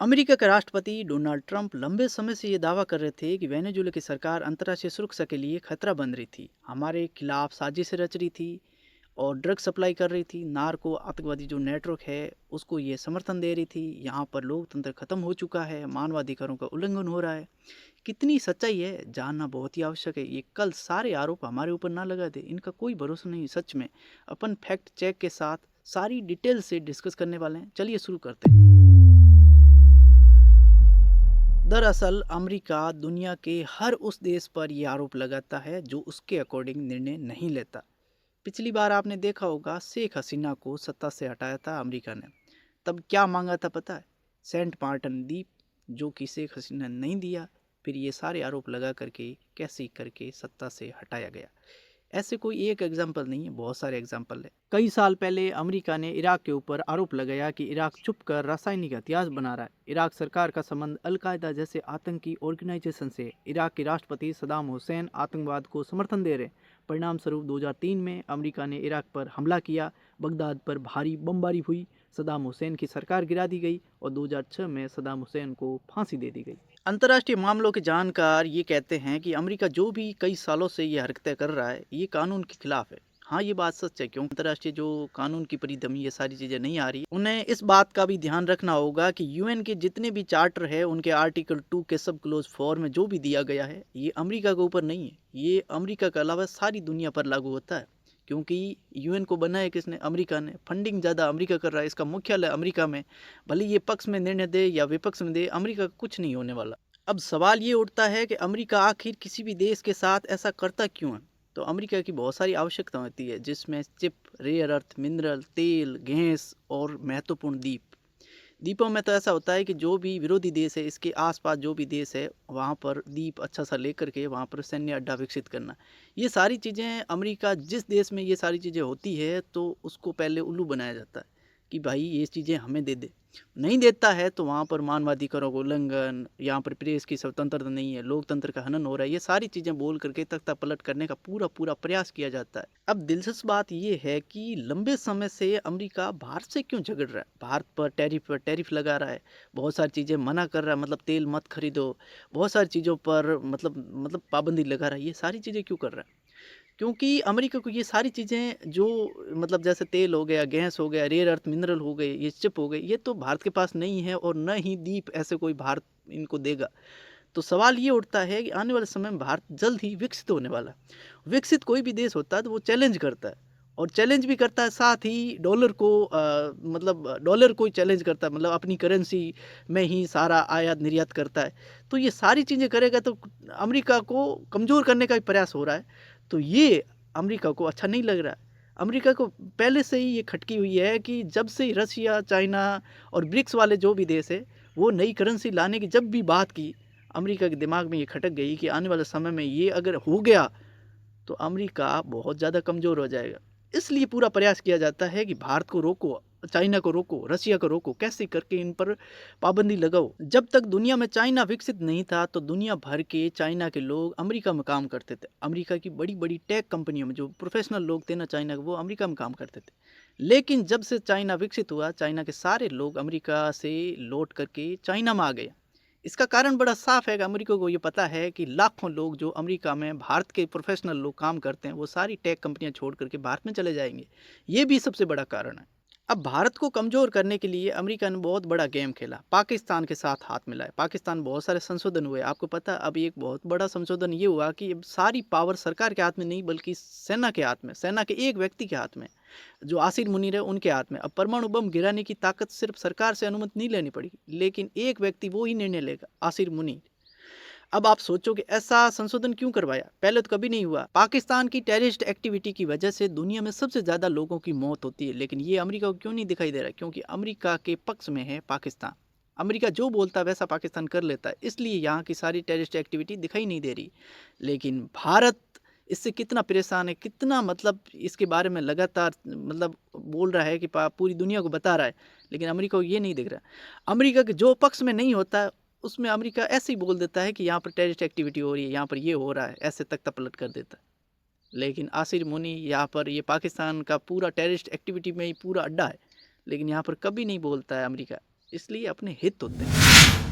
America के राष्ट्रपति Donald Trump लंबे समय से ये दावा कर रहे थे कि वेनेजुएला की सरकार अंतर्राष्ट्रीय सुरक्षा के लिए खतरा बन रही थी, हमारे खिलाफ साजिश रच रही थी और ड्रग सप्लाई कर रही थी। नार्को आतंकवादी जो नेटवर्क है उसको ये समर्थन दे रही थी। यहाँ पर लोकतंत्र खत्म हो चुका है, मानवाधिकारों का उल्लंघन हो रहा है। कितनी सच्चाई है जानना बहुत ही आवश्यक है। ये कल सारे आरोप हमारे ऊपर ना लगा दे, इनका कोई भरोसा नहीं। सच में अपन फैक्ट चेक के साथ सारी डिटेल से डिस्कस करने वाले हैं। चलिए शुरू करते हैं। दरअसल अमेरिका दुनिया के हर उस देश पर यह आरोप लगाता है जो उसके अकॉर्डिंग निर्णय नहीं लेता। पिछली बार आपने देखा होगा शेख हसीना को सत्ता से हटाया था अमेरिका ने। तब क्या मांगा था पता है? सेंट मार्टिन द्वीप, जो कि शेख हसीना ने नहीं दिया। फिर ये सारे आरोप लगा करके कैसे करके सत्ता से हटाया गया। ऐसे कोई एक एग्जाम्पल नहीं है, बहुत सारे एग्जाम्पल है। कई साल पहले अमेरिका ने इराक के ऊपर आरोप लगाया कि इराक छुप कर रासायनिक हथियार बना रहा है। इराक सरकार का संबंध अलकायदा जैसे आतंकी ऑर्गेनाइजेशन से। इराक के राष्ट्रपति सदाम हुसैन आतंकवाद को समर्थन दे रहे। परिणाम स्वरूप 2003 में अमेरिका ने इराक पर हमला किया, बगदाद पर भारी बमबारी हुई, सदाम हुसैन की सरकार गिरा दी गई और 2006 में सदाम हुसैन को फांसी दे दी गई। अंतर्राष्ट्रीय मामलों के जानकार ये कहते हैं कि अमेरिका जो भी कई सालों से ये हरकतें कर रहा है ये कानून के खिलाफ है। हाँ, ये बात सच है, क्योंकि अंतर्राष्ट्रीय जो कानून की परिधि ये सारी चीज़ें नहीं आ रही। उन्हें इस बात का भी ध्यान रखना होगा कि यूएन के जितने भी चार्टर है उनके आर्टिकल 2 के सब क्लोज 4 में जो भी दिया गया है ये अमेरिका के ऊपर नहीं है, ये अमेरिका के अलावा सारी दुनिया पर लागू होता है। क्योंकि यूएन को बनाया किसने? अमेरिका ने। फंडिंग ज़्यादा अमेरिका कर रहा है, इसका मुख्यालय अमेरिका में। भले ये पक्ष में निर्णय दे या विपक्ष में दे, अमेरिका का कुछ नहीं होने वाला। अब सवाल ये उठता है कि अमेरिका आखिर किसी भी देश के साथ ऐसा करता क्यों है? तो अमेरिका की बहुत सारी आवश्यकता होती है, जिसमें चिप, रेयर अर्थ मिनरल, तेल, गैस और महत्वपूर्ण द्वीप। द्वीपों में तो ऐसा होता है कि जो भी विरोधी देश है, इसके आसपास जो भी देश है, वहाँ पर द्वीप अच्छा सा लेकर के वहाँ पर सैन्य अड्डा विकसित करना। ये सारी चीज़ें अमेरिका, जिस देश में ये सारी चीज़ें होती है तो उसको पहले उल्लू बनाया जाता है कि भाई ये चीज़ें हमें दे दे। नहीं देता है तो वहाँ पर मानवाधिकारों का उल्लंघन, यहाँ पर प्रेस की स्वतंत्रता नहीं है, लोकतंत्र का हनन हो रहा है, ये सारी चीज़ें बोल करके तख्ता पलट करने का पूरा पूरा प्रयास किया जाता है। अब दिलचस्प बात ये है कि लंबे समय से अमेरिका भारत से क्यों झगड़ रहा है? भारत पर टैरिफ लगा रहा है, बहुत सारी चीज़ें मना कर रहा है, मतलब तेल मत खरीदो, बहुत सारी चीज़ों पर मतलब पाबंदी लगा रहा है। ये सारी चीज़ें क्यों कर रहा है? क्योंकि अमेरिका को ये सारी चीज़ें जो मतलब जैसे तेल हो गया, गैस हो गया, रेयर अर्थ मिनरल हो गए, ये चिप हो गई, ये तो भारत के पास नहीं है और न ही द्वीप ऐसे कोई भारत इनको देगा। तो सवाल ये उठता है कि आने वाले समय में भारत जल्द ही विकसित होने वाला है। विकसित कोई भी देश होता है तो वो चैलेंज करता है, और चैलेंज भी करता है साथ ही डॉलर को मतलब डॉलर को चैलेंज करता है, मतलब अपनी करेंसी में ही सारा आयात निर्यात करता है। तो ये सारी चीज़ें करेगा तो अमेरिका को कमज़ोर करने का भी प्रयास हो रहा है। तो ये अमेरिका को अच्छा नहीं लग रहा है। अमेरिका को पहले से ही ये खटकी हुई है कि जब से रशिया, चाइना और ब्रिक्स वाले जो भी देश है वो नई करेंसी लाने की जब भी बात की, अमेरिका के दिमाग में ये खटक गई कि आने वाले समय में ये अगर हो गया तो अमेरिका बहुत ज़्यादा कमज़ोर हो जाएगा। इसलिए पूरा प्रयास किया जाता है कि भारत को रोको, चाइना को रोको, रशिया को रोको, कैसे करके इन पर पाबंदी लगाओ। जब तक दुनिया में चाइना विकसित नहीं था तो दुनिया भर के चाइना के लोग अमेरिका में काम करते थे। अमेरिका की बड़ी बड़ी टेक कंपनियों में जो प्रोफेशनल लोग थे ना चाइना के, वो अमेरिका में काम करते थे। लेकिन जब से चाइना विकसित हुआ, चाइना के सारे लोग अमेरिका से लौट करके चाइना में आ गए। इसका कारण बड़ा साफ है कि अमेरिका को ये पता है कि लाखों लोग जो अमेरिका में भारत के प्रोफेशनल लोग काम करते हैं वो सारी टेक कंपनियां छोड़ करके भारत में चले जाएंगे। ये भी सबसे बड़ा कारण है। अब भारत को कमज़ोर करने के लिए अमेरिका ने बहुत बड़ा गेम खेला, पाकिस्तान के साथ हाथ मिलाया। पाकिस्तान बहुत सारे संशोधन हुए, आपको पता है। अब एक बहुत बड़ा संशोधन ये हुआ कि अब सारी पावर सरकार के हाथ में नहीं बल्कि सेना के हाथ में, सेना के एक व्यक्ति के हाथ में, जो आसिर मुनीर है उनके हाथ में। अब परमाणु बम गिराने की ताकत सिर्फ सरकार से अनुमति नहीं लेनी पड़ेगी, लेकिन एक व्यक्ति वो ही निर्णय लेगा, आसिर मुनीर। अब आप सोचो कि ऐसा संशोधन क्यों करवाया? पहले तो कभी नहीं हुआ। पाकिस्तान की टेररिस्ट एक्टिविटी की वजह से दुनिया में सबसे ज़्यादा लोगों की मौत होती है, लेकिन ये अमेरिका को क्यों नहीं दिखाई दे रहा? क्योंकि अमेरिका के पक्ष में है पाकिस्तान। अमेरिका जो बोलता है वैसा पाकिस्तान कर लेता है, इसलिए यहाँ की सारी टेररिस्ट एक्टिविटी दिखाई नहीं दे रही। लेकिन भारत इससे कितना परेशान है, कितना मतलब इसके बारे में लगातार मतलब बोल रहा है कि पूरी दुनिया को बता रहा है, लेकिन अमेरिका को ये नहीं दिख रहा। अमेरिका के जो पक्ष में नहीं होता है उसमें अमेरिका ऐसे ही बोल देता है कि यहाँ पर टेररिस्ट एक्टिविटी हो रही है, यहाँ पर ये हो रहा है, ऐसे तख्ता पलट कर देता है। लेकिन आसिर मुनी यहाँ पर ये पाकिस्तान का पूरा टेररिस्ट एक्टिविटी में ही पूरा अड्डा है, लेकिन यहाँ पर कभी नहीं बोलता है अमेरिका। इसलिए अपने हित होते हैं।